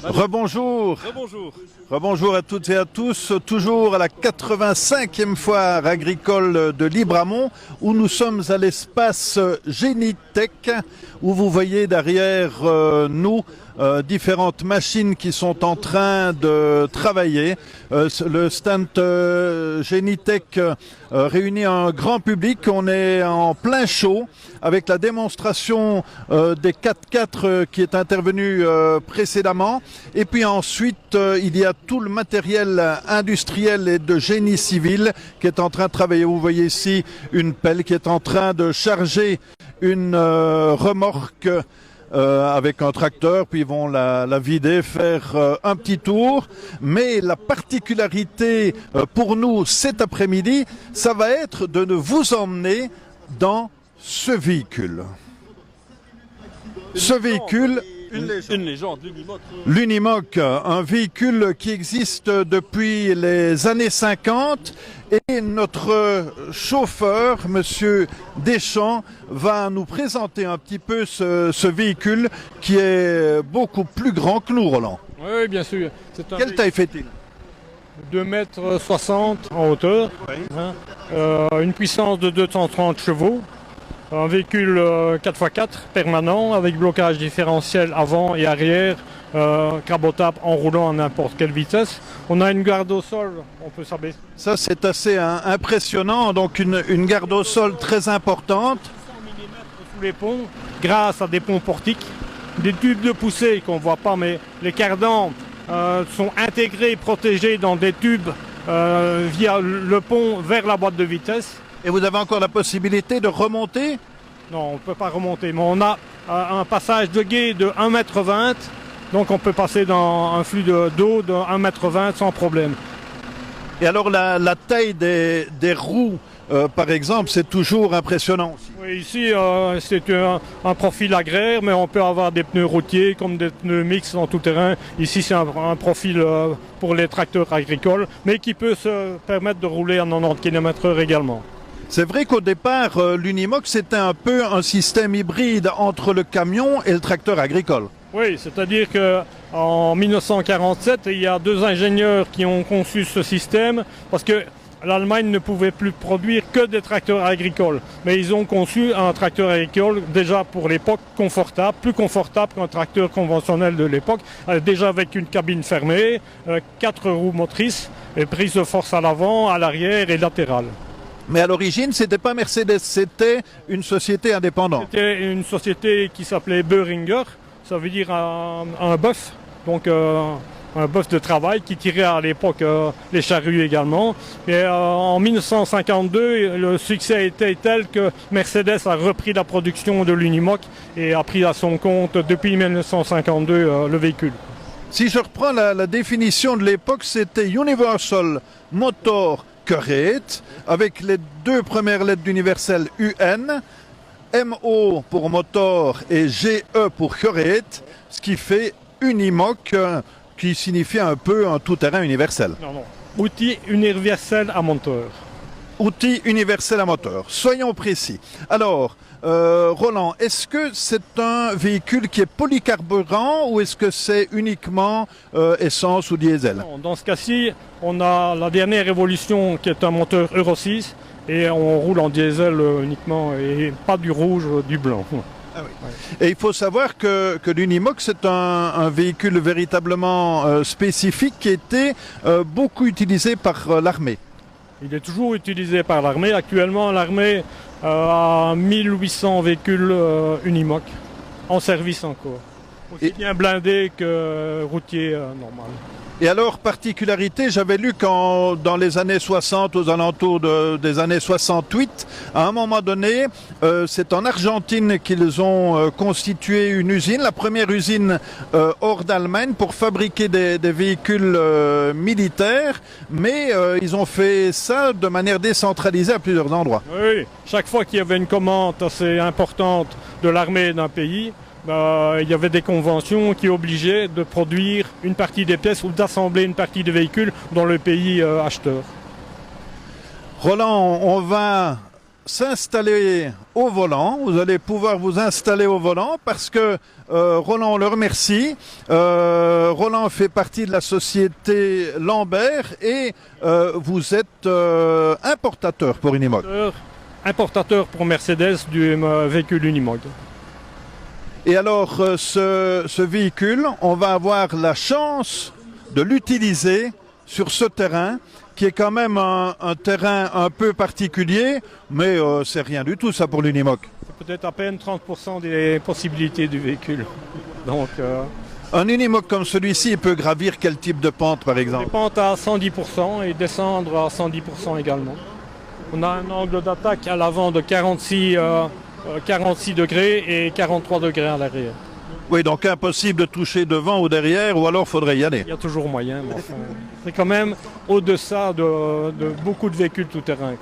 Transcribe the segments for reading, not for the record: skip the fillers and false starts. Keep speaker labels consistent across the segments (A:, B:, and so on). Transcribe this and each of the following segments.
A: Rebonjour. Rebonjour à toutes et à tous, toujours à la 85e foire agricole de Libramont, où nous sommes à l'espace Génitech, où vous voyez derrière nous différentes machines qui sont en train de travailler. Le stand Génitech réunit un grand public. On est en plein show avec la démonstration des 4x4 qui est intervenue précédemment. Et puis ensuite, il y a tout le matériel industriel et de génie civil qui est en train de travailler. Vous voyez ici une pelle qui est en train de charger une remorque avec un tracteur, puis ils vont la vider, faire un petit tour. Mais la particularité pour nous cet après-midi, ça va être de vous emmener dans ce véhicule. Ce véhicule,
B: une légende,
A: l'Unimog, un véhicule qui existe depuis les années 50, et notre chauffeur, monsieur Deschamps, va nous présenter un petit peu ce véhicule qui est beaucoup plus grand que nous, Roland.
B: Oui, bien sûr.
A: Quelle taille fait-il?
B: 2,60 m en hauteur,
A: oui.
B: Une puissance de 230 chevaux. Un véhicule 4x4 permanent avec blocage différentiel avant et arrière, cabotable en roulant à n'importe quelle vitesse. On a une garde au sol, on peut s'abaisser.
A: Ça c'est assez impressionnant, donc une garde au sol très importante.
B: 100 mm sous les ponts, grâce à des ponts portiques, des tubes de poussée qu'on ne voit pas, mais les cardans sont intégrés et protégés dans des tubes via le pont vers la boîte de vitesse.
A: Et vous avez encore la possibilité de remonter?
B: Non, on ne peut pas remonter, mais on a un passage de gué de 1,20 m, donc on peut passer dans un flux d'eau de 1,20 m sans problème.
A: Et alors la taille des roues, par exemple, c'est toujours impressionnant aussi.
B: Oui, ici c'est un profil agraire, mais on peut avoir des pneus routiers comme des pneus mixtes en tout terrain. Ici c'est un profil pour les tracteurs agricoles, mais qui peut se permettre de rouler à 90 km/h également.
A: C'est vrai qu'au départ, l'Unimog, c'était un peu un système hybride entre le camion et le tracteur agricole.
B: Oui, c'est-à-dire qu'en 1947, il y a deux ingénieurs qui ont conçu ce système parce que l'Allemagne ne pouvait plus produire que des tracteurs agricoles. Mais ils ont conçu un tracteur agricole déjà pour l'époque confortable, plus confortable qu'un tracteur conventionnel de l'époque, déjà avec une cabine fermée, 4 roues motrices et prise de force à l'avant, à l'arrière et latérale.
A: Mais à l'origine, c'était pas Mercedes, c'était une société indépendante.
B: C'était une société qui s'appelait Boehringer, ça veut dire un bœuf, donc un bœuf de travail qui tirait à l'époque les charrues également. Et en 1952, le succès a été tel que Mercedes a repris la production de l'Unimog et a pris à son compte depuis 1952 le véhicule.
A: Si je reprends la définition de l'époque, c'était Universal Motor Current, avec les deux premières lettres d'Universel UN, MO pour motor et GE pour Current, ce qui fait Unimog, qui signifie un peu un tout-terrain universel.
B: Non. Outil universel à moteur.
A: Outil universel à moteur. Soyons précis. Alors, Roland, est-ce que c'est un véhicule qui est polycarburant ou est-ce que c'est uniquement essence ou diesel?
B: Non, dans ce cas-ci, on a la dernière évolution qui est un moteur Euro 6 et on roule en diesel uniquement et pas du rouge, du blanc.
A: Ah oui. Ouais. Et il faut savoir que l'Unimog, c'est un véhicule véritablement spécifique qui était beaucoup utilisé par l'armée.
B: Il est toujours utilisé par l'armée. Actuellement, l'armée a 1800 véhicules Unimog en service encore. Aussi bien blindés que routiers normal.
A: Et alors, particularité, j'avais lu qu'en dans les années 60, aux alentours des années 68, à un moment donné, c'est en Argentine qu'ils ont constitué une usine, la première usine hors d'Allemagne pour fabriquer des véhicules militaires, mais ils ont fait ça de manière décentralisée à plusieurs endroits.
B: Oui, chaque fois qu'il y avait une commande assez importante de l'armée d'un pays, il y avait des conventions qui obligeaient de produire une partie des pièces ou d'assembler une partie des véhicules dans le pays acheteur.
A: Roland, on va s'installer au volant. Vous allez pouvoir vous installer au volant parce que Roland, on le remercie. Roland fait partie de la société Lambert et vous êtes importateur pour Unimog.
B: Importateur pour Mercedes du véhicule Unimog.
A: Et alors, ce véhicule, on va avoir la chance de l'utiliser sur ce terrain, qui est quand même un terrain un peu particulier, mais c'est rien du tout ça pour l'Unimog.
B: C'est peut-être à peine 30% des possibilités du véhicule. Donc,
A: un Unimog comme celui-ci, il peut gravir quel type de pente par exemple?
B: des pentes à 110% et descendre à 110% également. On a un angle d'attaque à l'avant de 46 degrés et 43 degrés à l'arrière.
A: Oui, donc impossible de toucher devant ou derrière, ou alors faudrait y aller.
B: Il y a toujours moyen, mais enfin, c'est quand même au-deçà de beaucoup de véhicules tout-terrain.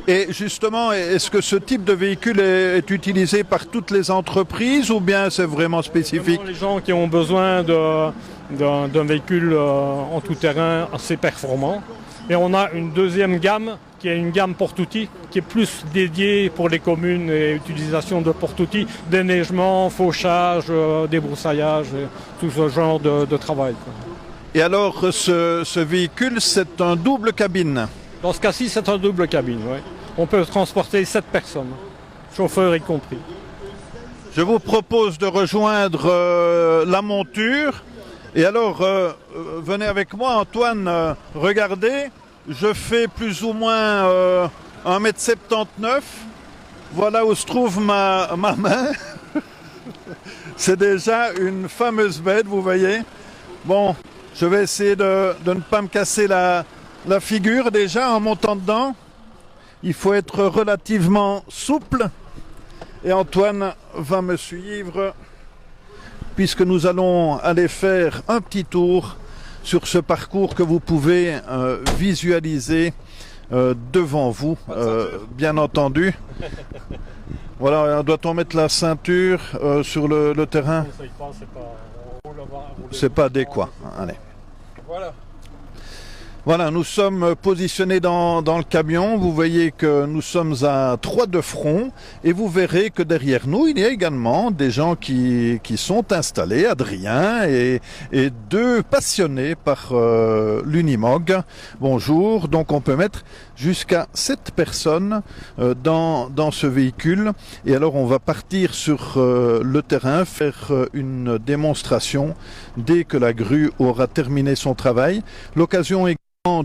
A: Et justement, est-ce que ce type de véhicule est utilisé par toutes les entreprises ou bien c'est vraiment spécifique?
B: Les gens qui ont besoin d'un véhicule en tout-terrain assez performant. Et on a une deuxième gamme qui est une gamme porte-outils qui est plus dédiée pour les communes et utilisation de porte-outils, déneigement, fauchage, débroussaillage, tout ce genre de travail.
A: Et alors, ce véhicule, c'est un double cabine?
B: Dans ce cas-ci, c'est un double cabine, oui. On peut transporter 7 personnes, chauffeur y compris.
A: Je vous propose de rejoindre la monture. Et alors, venez avec moi, Antoine, regardez, je fais plus ou moins 1,79 m. Voilà où se trouve ma main. C'est déjà une fameuse bête, vous voyez. Bon, je vais essayer de ne pas me casser la figure déjà en montant dedans. Il faut être relativement souple. Et Antoine va me suivre, puisque nous allons aller faire un petit tour sur ce parcours que vous pouvez visualiser devant vous, bien entendu. Voilà, doit-on mettre la ceinture sur le terrain? C'est pas adéquat. Allez. Voilà, nous sommes positionnés dans le camion. Vous voyez que nous sommes à 3 de front et vous verrez que derrière nous, il y a également des gens qui sont installés, Adrien et 2 passionnés par l'Unimog. Bonjour, donc on peut mettre jusqu'à 7 personnes dans ce véhicule. Et alors on va partir sur le terrain, faire une démonstration dès que la grue aura terminé son travail. L'occasion est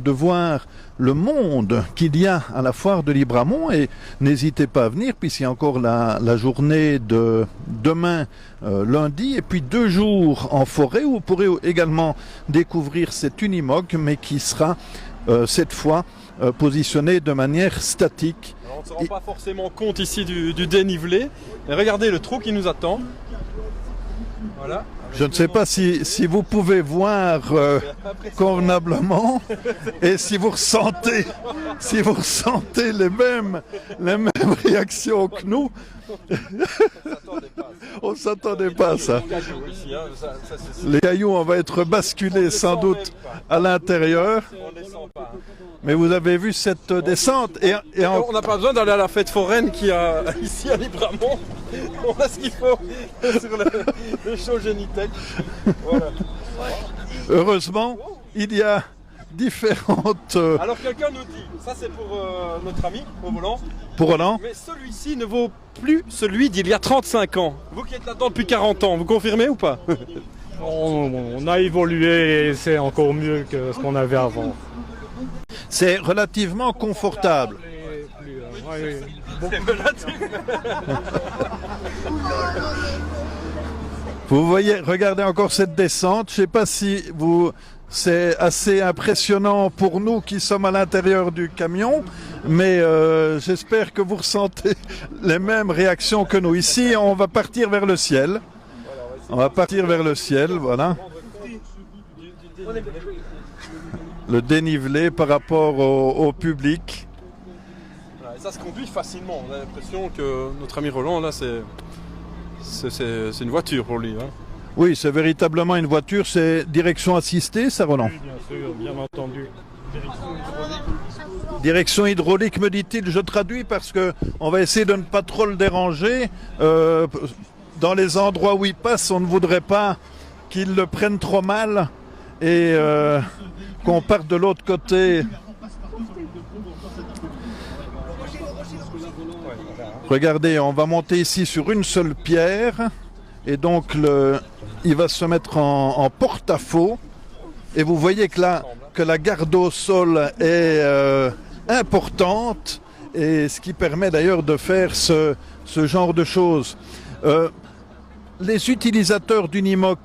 A: de voir le monde qu'il y a à la foire de Libramont et n'hésitez pas à venir puisqu'il y a encore la journée de demain lundi et puis 2 jours en forêt où vous pourrez également découvrir cet Unimog mais qui sera cette fois positionné de manière statique.
C: Alors, on ne se rend pas forcément compte ici du dénivelé, mais regardez le trou qui nous attend. Voilà.
A: Je ne sais pas si vous pouvez voir convenablement et si vous ressentez les mêmes réactions que nous. On ne s'attendait pas à ça. Les cailloux, on va être basculés sans doute à l'intérieur. Mais vous avez vu cette descente
C: on n'a pas besoin d'aller à la fête foraine qu'il y a ici à Libramont. On a ce qu'il faut sur le show Génitech. Voilà.
A: Heureusement, il y a différentes...
C: Alors quelqu'un nous dit, ça c'est pour notre ami au volant.
A: Pour Roland.
C: Mais celui-ci ne vaut plus celui d'il y a 35 ans. Vous qui êtes là-dedans depuis 40 ans, vous confirmez ou pas?
B: On a évolué et c'est encore mieux que ce qu'on avait avant.
A: C'est relativement confortable. Vous voyez, regardez encore cette descente. Je ne sais pas si c'est assez impressionnant pour nous qui sommes à l'intérieur du camion, mais j'espère que vous ressentez les mêmes réactions que nous. Ici, on va partir vers le ciel. On va partir vers le ciel, voilà. Le dénivelé par rapport au public.
C: Voilà, et ça se conduit facilement. On a l'impression que notre ami Roland, là, c'est une voiture pour lui. Hein.
A: Oui, c'est véritablement une voiture. C'est direction assistée, ça, Roland?
B: Oui, bien sûr, bien entendu. Direction hydraulique.
A: Direction hydraulique, me dit-il, je traduis parce que on va essayer de ne pas trop le déranger. Dans les endroits où il passe, on ne voudrait pas qu'il le prenne trop mal et qu'on parte de l'autre côté. Regardez, on va monter ici sur une seule pierre et donc il va se mettre en porte-à-faux. Et vous voyez que la garde au sol est importante, et ce qui permet d'ailleurs de faire ce genre de choses. Les utilisateurs d'Unimog,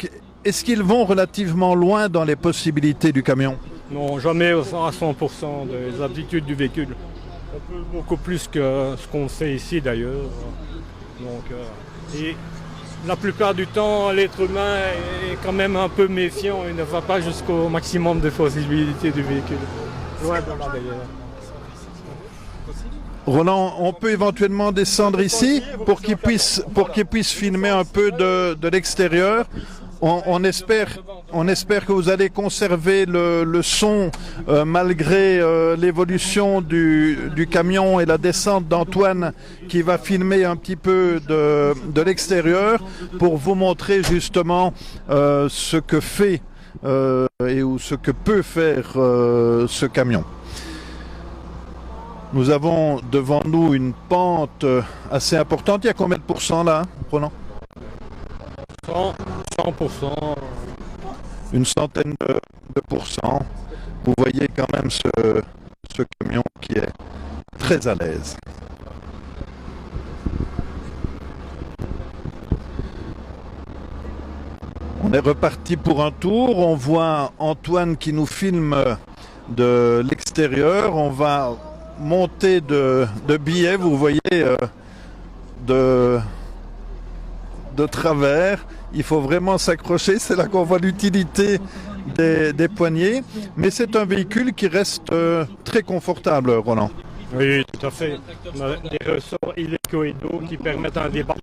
A: est-ce qu'ils vont relativement loin dans les possibilités du camion?
B: Non, jamais à 100% des aptitudes du véhicule. On peut beaucoup plus que ce qu'on fait ici d'ailleurs. Donc, et la plupart du temps, l'être humain est quand même un peu méfiant et ne va pas jusqu'au maximum de possibilités du véhicule. Loin de là d'ailleurs.
A: Roland, on peut éventuellement descendre ici pour qu'il puisse filmer un peu de l'extérieur. On espère que vous allez conserver le son malgré l'évolution du camion et la descente d'Antoine qui va filmer un petit peu de l'extérieur pour vous montrer justement ce que fait ou ce que peut faire ce camion. Nous avons devant nous une pente assez importante. Il y a combien de pourcents là, Roland?
B: 100%.
A: Une centaine de pourcents. Vous voyez quand même ce camion qui est très à l'aise. On est reparti pour un tour. On voit Antoine qui nous filme de l'extérieur. On va monter de billets, vous voyez, de travers. Il faut vraiment s'accrocher, c'est là qu'on voit l'utilité des poignées. Mais c'est un véhicule qui reste très confortable, Roland.
B: Oui, tout à fait. On a des ressorts hélicoïdaux qui permettent un débat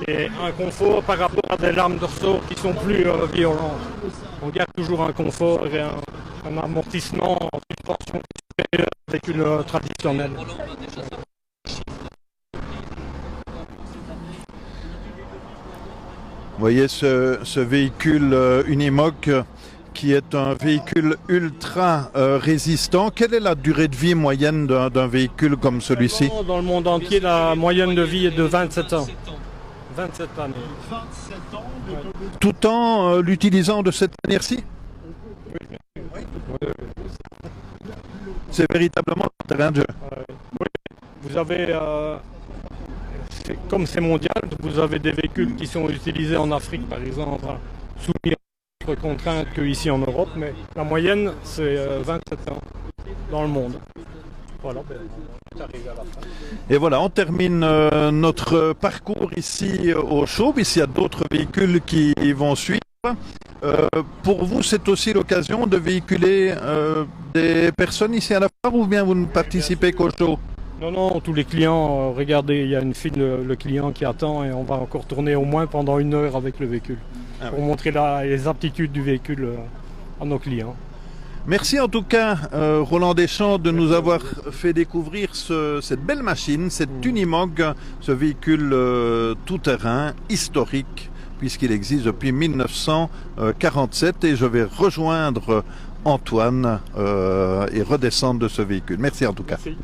B: et un confort par rapport à des lames de ressort qui sont plus violentes. On garde toujours un confort et un amortissement en suspension supérieure avec une traditionnelle.
A: Vous voyez ce véhicule Unimog qui est un véhicule ultra résistant. Quelle est la durée de vie moyenne d'un véhicule comme celui-ci?
B: Dans le monde entier, la moyenne de vie est de 27 ans. 27 années.
A: Tout en l'utilisant de cette manière-ci? C'est véritablement un terrain de jeu.
B: Oui. Vous avez, comme c'est mondial, vous avez des véhicules qui sont utilisés en Afrique, par exemple, soumis à d'autres contraintes qu'ici en Europe, mais la moyenne, c'est 27 ans dans le monde. Voilà, on est arrivé à la fin.
A: Et voilà, on termine notre parcours ici au Chauve. Ici, il y a d'autres véhicules qui vont suivre. Pour vous, c'est aussi l'occasion de véhiculer des personnes ici à la foire, ou bien vous ne participez qu'au show?
B: Non, tous les clients, regardez, il y a une file, le client qui attend et on va encore tourner au moins pendant 1 heure avec le véhicule pour montrer les aptitudes du véhicule à nos clients.
A: Merci en tout cas, Roland Deschamps, de nous avoir fait découvrir cette belle machine, cette Unimog, ce véhicule tout-terrain historique, puisqu'il existe depuis 1947, et je vais rejoindre Antoine et redescendre de ce véhicule. Merci en tout cas.
B: Merci.